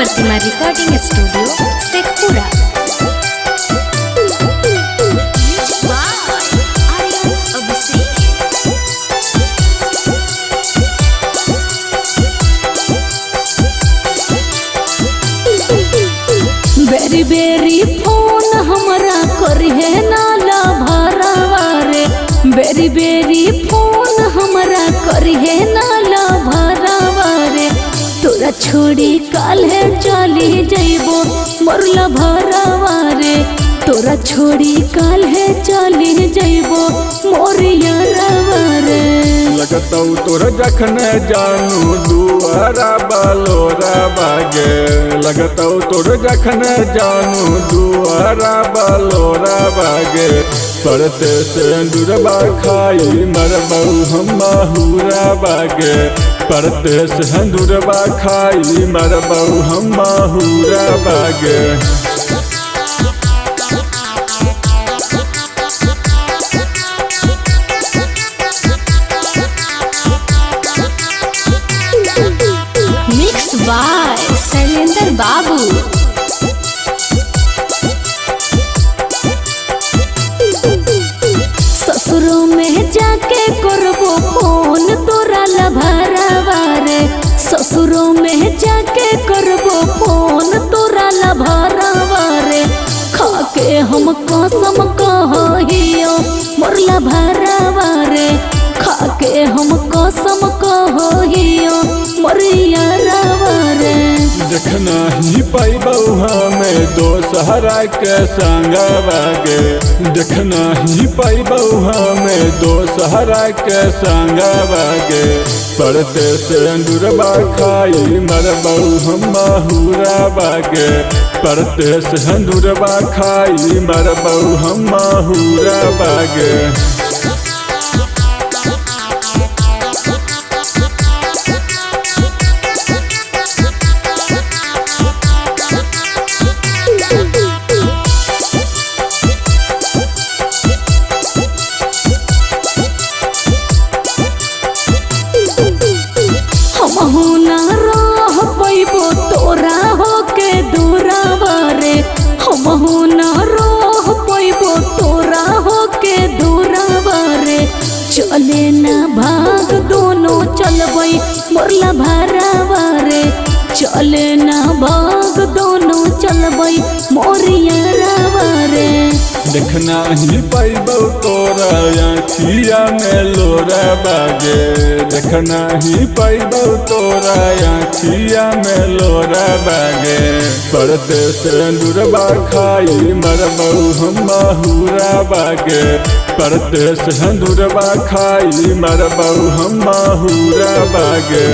प्रतिमा recording studio Sheikhpura. बेरी बेरी phone हमरा करिहे नाला भरावा रे, बेरी बेरी फोन हमरा करिहे नाला भरावा रे। तोरा छोड़ी काल्हे चली जइबो मोरला भरावा रे, तोरा छोड़ी काल्हे चली जइबो मोरिया रवा रे। लगतौ तोर जखन जानू दुआरा बलोरा बागे, लगतौ तोर जखन जानू दुआरा बलोरा बागे। परते सिंदूरबा खाई मरबौ हम माहुरा बागे, परते सिंदूरबा खाई मरबौ हम माहुरा बागे। मिक्स बाय शैलेंद्र बाबू। ससुरों में जाके करबो फोन तोरा लभरावा रे, ससुरों में जाके करबो फोन तोरा लभरावा रे। खाके हम कसम कहियो मोरला भरावा रे, खाके हम कसम कहियो मोरिया रवा रे। देखना ही पैबौ हमें दोसहरा के संगवा गे, देखना ही पैबौ हमें दोसहरा के संगवा गे। परते सिंदूरबा खाई मरबौ हम माहुरा बागे, परते सिंदूरबा खाई मरबौ हम माहुरा बागे। हमहु ना रह पैबो तोरा होके दूरावा रे, हमहु ना रह पैबो तोरा होके दूरावा रे। चले ना भाग दोनों चलबै मोरला भरावा रे, चले ना भाग दोनों चलबै मोरिया रवा रे। देखना ही पैबौ तोरा आँखिया में लोरा बागे, देखना ही पैबौ तोरा आँखिया में लोरा बागे। परते सिंदूरबा खाई मरबौ हम माहुरा बागे, परते सिंदूरबा खाई मरबौ हम माहुरा बागे।